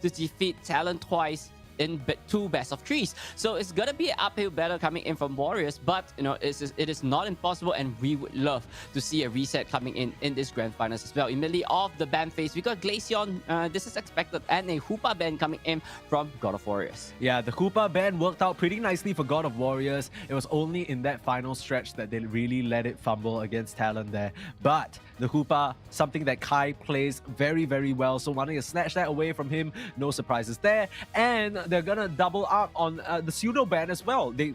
to defeat Talon twice in 2 best of 3s. So it's gonna be an uphill battle coming in from Warriors, but it is not impossible, and we would love to see a reset coming in this grand finals as well. Immediately off the ban phase, we got Glaceon, this is expected, and a Hoopa ban coming in from God of Warriors. Yeah, the Hoopa ban worked out pretty nicely for God of Warriors. It was only in that final stretch that they really let it fumble against Talon there. But the Hoopa, something that Kai plays very, very well. So wanting to snatch that away from him, no surprises there. And they're gonna double up on the pseudo ban as well. The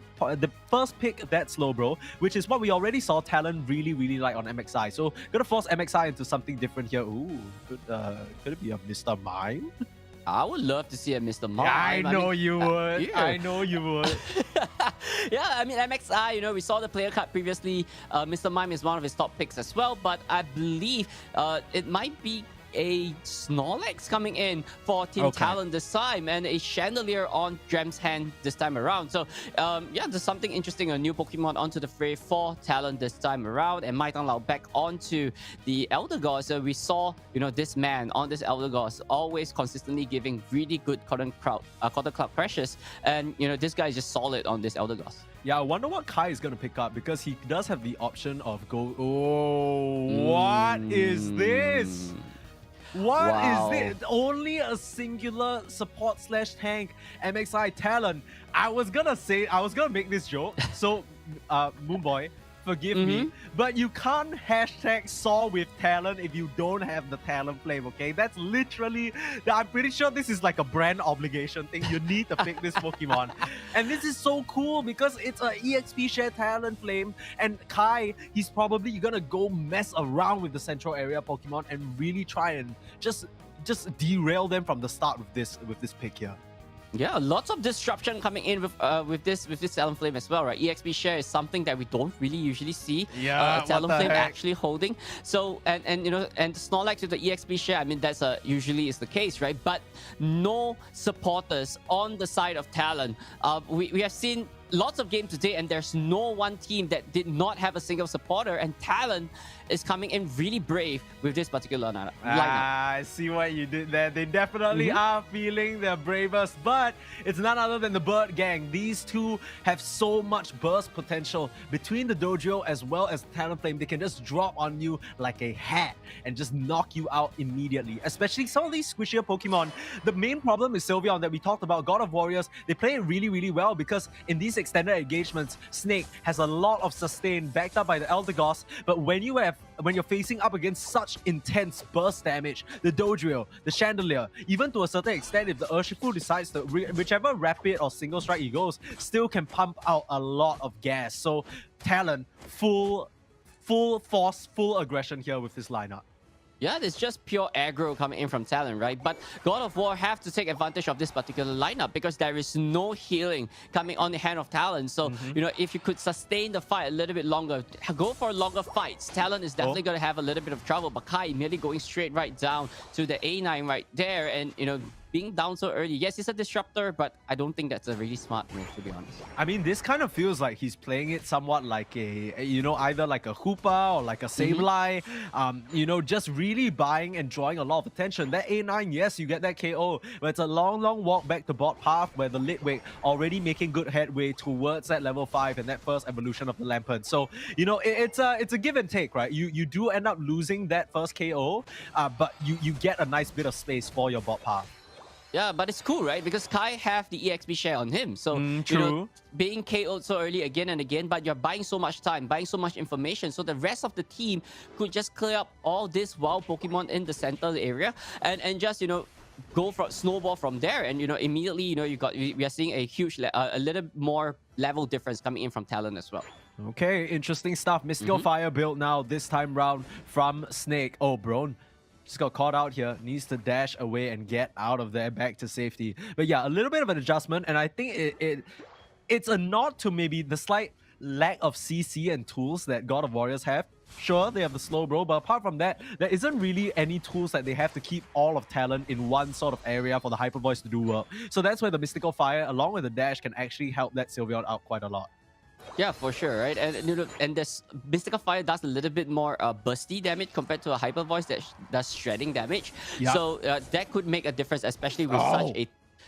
first pick, that Slowbro, which is what we already saw Talon really, really like on MXI. So gonna force MXI into something different here. Ooh, could it be a Mr. Mime? I would love to see a Mr. Mime. Yeah, I know you would. Yeah. I know you would. Yeah, I mean, MXI, we saw the player card previously. Mr. Mime is one of his top picks as well, but I believe it might be a Snorlax coming in for Team Talon this time, and a Chandelier on Drem's hand this time around. So yeah, there's something interesting, a new Pokemon onto the fray for Talon this time around, and Mai Lao back onto the Elder Gods. So we saw this man on this Elder Gods always consistently giving really good quarter cloud pressures, and this guy is just solid on this Elder Gods. Yeah, I wonder what Kai is going to pick up, because he does have the option of go. Oh, what is this? What is this? Only a singular support / tank MXI Talon. I was gonna make this joke. So, Moonboy, forgive me, but you can't hashtag Saw with Talon if you don't have the Talon flame, okay? That's literally, I'm pretty sure this is like a brand obligation thing. You need to pick this Pokemon. And this is so cool because it's a EXP share Talon flame, and Kai, he's probably gonna go mess around with the central area Pokemon and really try and just derail them from the start with this pick here. Yeah, lots of disruption coming in with this Talon Flame as well, right? EXP share is something that we don't really usually see. Yeah, Talon Flame actually holding. So and Snorlax with the EXP share, I mean that's usually is the case, right? But no supporters on the side of Talon. We have seen lots of games today, and there's no one team that did not have a single supporter, and Talon is coming in really brave with this particular lineup. I see what you did there. They definitely are feeling their bravest, but it's none other than the Bird Gang. These two have so much burst potential between the Dojo as well as Talonflame. They can just drop on you like a hat and just knock you out immediately, especially some of these squishier Pokemon. The main problem is Sylveon that we talked about, God of Warriors. They play it really, really well because in these extended engagements, Snake has a lot of sustain backed up by the Elder Gods, but when you're facing up against such intense burst damage, the Dodrio, the Chandelier, even to a certain extent, if the Urshifu decides to, whichever rapid or single strike he goes, still can pump out a lot of gas. So Talon, full force, full aggression here with this lineup. Yeah, it's just pure aggro coming in from Talon, right? But God of War have to take advantage of this particular lineup because there is no healing coming on the hand of Talon. So, if you could sustain the fight a little bit longer, go for longer fights, Talon is definitely going to have a little bit of trouble. But Kai immediately going straight right down to the A9 right there, and, being down so early. Yes, it's a disruptor, but I don't think that's a really smart move, to be honest. I mean, this kind of feels like he's playing it somewhat like a, either like a Hoopa or like a Sableye, just really buying and drawing a lot of attention. That A9, yes, you get that KO, but it's a long, long walk back to bot path where the Litwick already making good headway towards that level 5 and that first evolution of the Lampert. So, it's a give and take, right? You do end up losing that first KO, but you get a nice bit of space for your bot path. Yeah, but it's cool, right? Because Kai have the EXP share on him. So, being KO'd so early again and again, but you're buying so much time, buying so much information. So the rest of the team could just clear up all this wild Pokemon in the center area and just, go for snowball from there. And, immediately, we are seeing a huge, a little more level difference coming in from Talon as well. Okay, interesting stuff. Mystical Fire build now this time round from Snake. Oh, Brone just got caught out here, needs to dash away and get out of there back to safety. But yeah, a little bit of an adjustment, and I think it's a nod to maybe the slight lack of CC and tools that God of Warriors have. Sure, they have the Slowbro, but apart from that, there isn't really any tools that they have to keep all of Talon in one sort of area for the Hyper Voice to do work. So that's where the Mystical Fire, along with the dash, can actually help that Sylveon out quite a lot. Yeah, for sure, right? And you know, and this Mystical Fire does a little bit more bursty damage compared to a Hyper Voice that does shredding damage. Yeah. So that could make a difference, especially with Oh.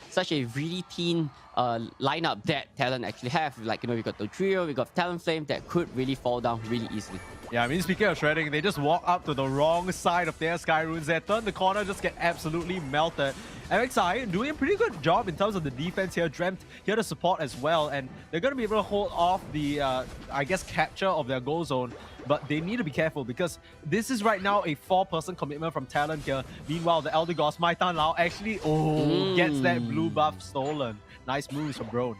such a really teen lineup that Talon actually have. Like, you know, we got the trio, we got Talonflame that could really fall down really easily. Yeah, I mean, speaking of shredding, they just walk up to the wrong side of their Sky Runes there, turn the corner, just get absolutely melted. MXI doing a pretty good job in terms of the defense here. Dreamt here to support as well, and they're going to be able to hold off the, I guess, capture of their goal zone. But they need to be careful because this is right now a 4-person commitment from Talon here. Meanwhile, the Elder Gods, Maitan Lao, actually, gets that blue buff stolen. Nice moves from Brone.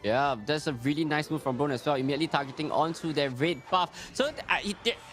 Yeah, that's a really nice move from Brone as well, immediately targeting onto their red buff. So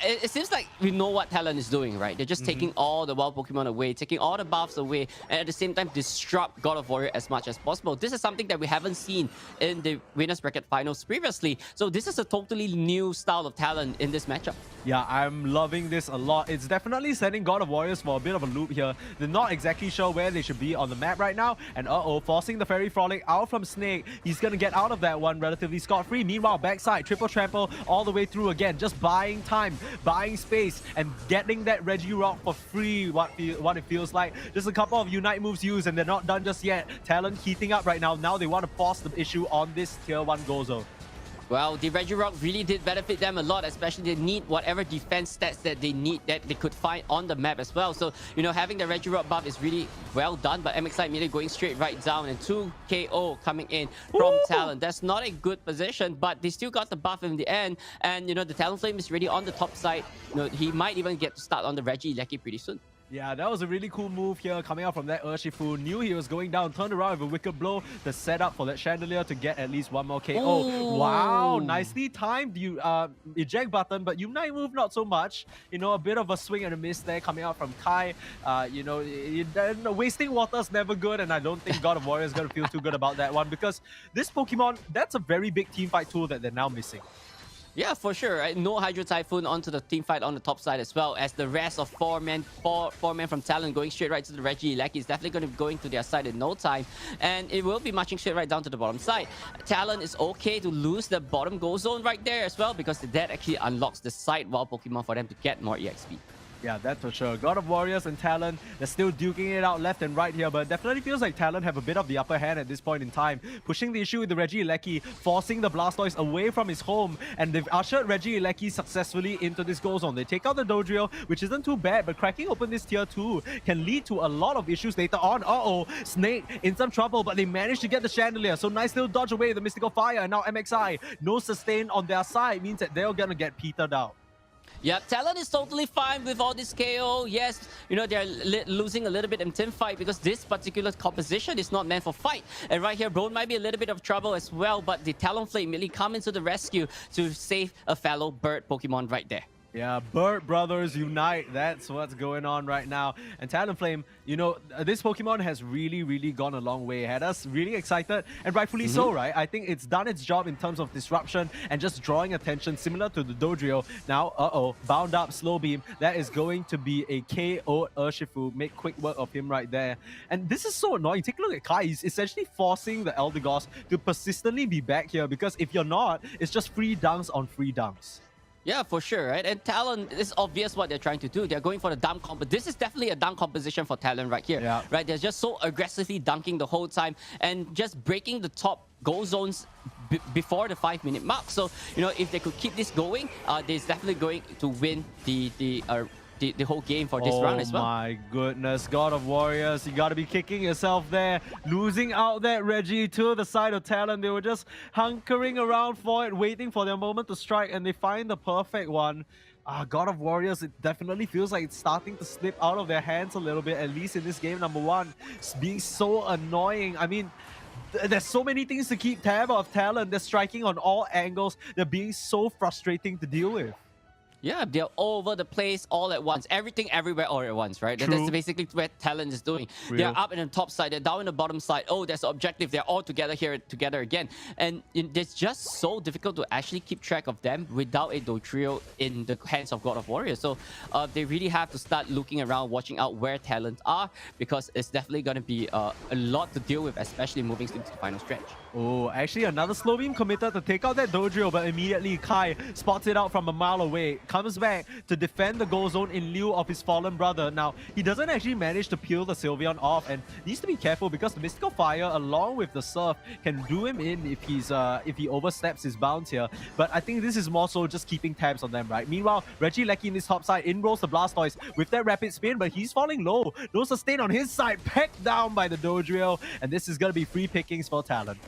it seems like we know what Talon is doing, right? They're just taking all the wild Pokemon away, taking all the buffs away, and at the same time disrupt God of Warrior as much as possible. This is something that we haven't seen in the Winners Bracket Finals previously. So this is a totally new style of Talon in this matchup. Yeah, I'm loving this a lot. It's definitely sending God of Warriors for a bit of a loop here. They're not exactly sure where they should be on the map right now. And forcing the Fairy Frolic out from Snake. He's going to get out of that one relatively scot-free. Meanwhile, backside, triple trample all the way through again. Just buying time, buying space, and getting that Regirock for free, what it feels like. Just a couple of Unite moves used, and they're not done just yet. Talon heating up right now. Now they want to force the issue on this Tier 1 Gozo. Well, the Regirock really did benefit them a lot, especially they need whatever defense stats that they need that they could find on the map as well. So, you know, having the Regirock buff is really well done, but MXI immediately going straight right down and 2 KO coming in from Talon. That's not a good position, but they still got the buff in the end. And, you know, the Talonflame is really on the top side. You know, he might even get to start on the Regieleki pretty soon. Yeah, that was a really cool move here coming out from that Urshifu. Knew he was going down, turned around with a Wicked Blow to set up for that Chandelier to get at least one more KO. Ooh. Wow, nicely timed. You eject button, but Unite move not so much. You know, a bit of a swing and a miss there coming out from Kai. You know, wasting water is never good, and I don't think God of Warrior is going to feel too good about that one because this Pokemon, that's a very big teamfight tool that they're now missing. Yeah, for sure. Right? No Hydro Typhoon onto the team fight on the top side as well, as the rest of four men from Talon going straight right to the Regieleki is definitely going to be going to their side in no time, and it will be marching straight right down to the bottom side. Talon is okay to lose the bottom goal zone right there as well, because that actually unlocks the side wild Pokemon for them to get more EXP. Yeah, that's for sure. God of Warriors and Talon, they're still duking it out left and right here, but definitely feels like Talon have a bit of the upper hand at this point in time. Pushing the issue with the Regieleki, forcing the Blastoise away from his home, and they've ushered Regieleki successfully into this goal zone. They take out the Dodrio, which isn't too bad, but cracking open this tier 2 can lead to a lot of issues later on. Snake in some trouble, but they managed to get the Chandelier, so nice little dodge away the Mystical Fire, and now MXI, no sustain on their side, means that they're gonna get petered out. Yeah, Talon is totally fine with all this KO. Yes, you know, they're losing a little bit in team fight because this particular composition is not meant for fight. And right here, Brone might be a little bit of trouble as well, but the Talonflame really come into the rescue to save a fellow bird Pokemon right there. Yeah, Bird Brothers unite. That's what's going on right now. And Talonflame, you know, this Pokemon has really, really gone a long way. Had us really excited, and rightfully so, right? I think it's done its job in terms of disruption and just drawing attention, similar to the Dodrio. Now, bound up, slow beam. That is going to be a KO Urshifu. Make quick work of him right there. And this is so annoying. Take a look at Kai. He's essentially forcing the Eldegoss to persistently be back here, because if you're not, it's just free dunks on free dunks. Yeah, for sure, right? And Talon, it's obvious what they're trying to do. They're going for the dunk comp. This is definitely a dunk composition for Talon right here, right? They're just so aggressively dunking the whole time and just breaking the top goal zones before the 5-minute mark. So, you know, if they could keep this going, they're definitely going to win the whole game for this round as well. Oh my goodness, God of Warriors, you gotta be kicking yourself there. Losing out that Reggie to the side of Talon. They were just hunkering around for it, waiting for their moment to strike, and they find the perfect one. God of Warriors, it definitely feels like it's starting to slip out of their hands a little bit, at least in this game number 1. It's being so annoying. I mean, there's so many things to keep tab of Talon. They're striking on all angles. They're being so frustrating to deal with. Yeah, they're all over the place all at once. Everything, everywhere, all at once, right? True. That's basically what Talon is doing. Real. They're up in the top side, they're down in the bottom side. Oh, there's the objective. They're all together here, together again. And it's just so difficult to actually keep track of them without a trio in the hands of God of Warriors. So they really have to start looking around, watching out where talents are, because it's definitely going to be a lot to deal with, especially moving into the final stretch. Oh, actually another slow beam committed to take out that Dodrio, but immediately Kai spots it out from a mile away, comes back to defend the goal zone in lieu of his fallen brother. Now, he doesn't actually manage to peel the Sylveon off and needs to be careful because the Mystical Fire along with the Surf can do him in if he oversteps his bounds here. But I think this is more so just keeping tabs on them, right? Meanwhile, Regieleki in his top side, in rolls the Blastoise with that rapid spin, but he's falling low. No sustain on his side, pecked down by the Dodrio, and this is going to be free pickings for Talon.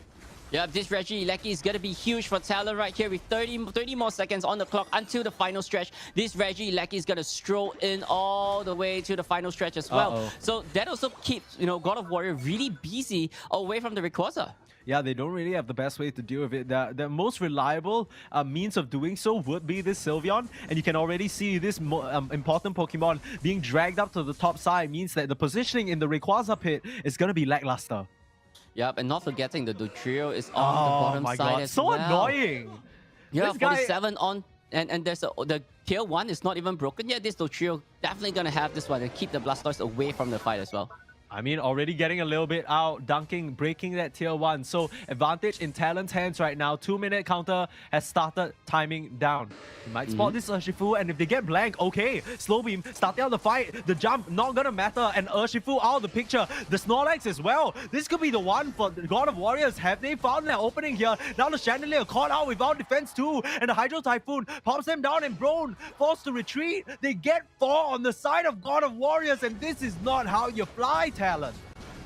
Yeah, this Regieleki is going to be huge for Talon right here with 30 more seconds on the clock until the final stretch. This Regieleki is going to stroll in all the way to the final stretch as well. So that also keeps, God of Warrior really busy away from the Rayquaza. Yeah, they don't really have the best way to deal with it. The most reliable means of doing so would be this Sylveon, and you can already see this important Pokemon being dragged up to the top side means that the positioning in the Rayquaza pit is going to be lackluster. Yep, and not forgetting the Dutrio is on the bottom side God. as so well. Annoying. Yeah, 47 on, and there's the tier 1 is not even broken yet. This Dutrio definitely gonna have this one and keep the Blastoise away from the fight as well. I mean, already getting a little bit out, dunking, breaking that tier 1. So advantage in Talon's hands right now. 2-minute counter has started timing down. You might spot this Urshifu, and if they get blank, okay. Slow beam, starting out the fight. The jump, not gonna matter. And Urshifu out of the picture. The Snorlax as well. This could be the one for the God of Warriors. Have they found their opening here? Now the Chandelier caught out without defense too. And the Hydro Typhoon pops them down, and Brone forced to retreat. They get 4 on the side of God of Warriors, and this is not how you fly, Talon.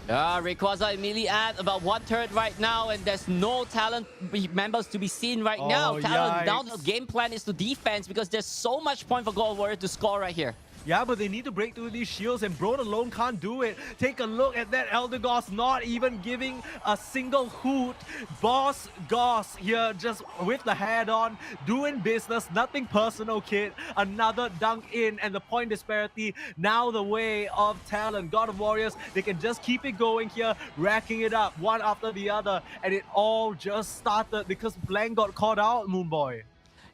Rayquaza immediately at about 1/3 right now, and there's no Talon members to be seen right now. Talon, now the game plan is to defense because there's so much point for God of Warrior to score right here. Yeah, but they need to break through these shields, and Brone alone can't do it. Take a look at that Elder Goss, not even giving a single hoot. Boss Goss here just with the head on, doing business, nothing personal, kid. Another dunk in, and the point disparity now the way of Talon. God of Warriors, they can just keep it going here, racking it up one after the other, and it all just started because Blank got caught out, Moonboy.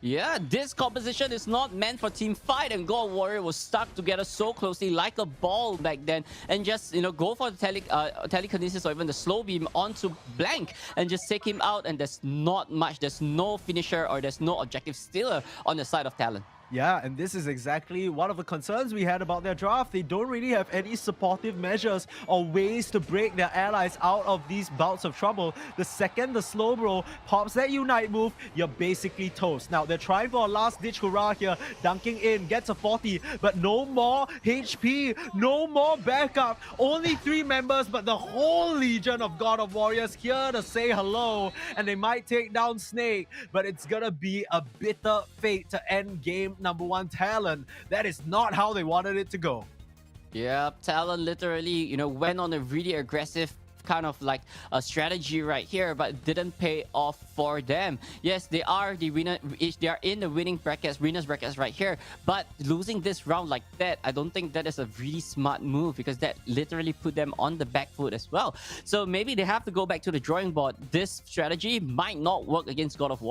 Yeah, this composition is not meant for team fight, and God Warrior was stuck together so closely like a ball back then, and just go for the telekinesis or even the slow beam onto Blank and just take him out, and there's not much, there's no finisher or there's no objective stealer on the side of Talon. Yeah, and this is exactly one of the concerns we had about their draft. They don't really have any supportive measures or ways to break their allies out of these bouts of trouble. The second the Slowbro pops that Unite move, you're basically toast. Now, they're trying for a last-ditch hurrah here, dunking in, gets a 40, but no more HP, no more backup. Only 3 members, but the whole Legion of God of Warriors here to say hello, and they might take down Snake, but it's gonna be a bitter fate to end game number 1 Talon. That is not how they wanted it to go. Yeah, Talon literally, went on a really aggressive kind of like a strategy right here, but it didn't pay off for them. Yes, they are the winner. They are in the winning brackets, winners brackets right here. But losing this round like that, I don't think that is a really smart move because that literally put them on the back foot as well. So maybe they have to go back to the drawing board. This strategy might not work against God of War.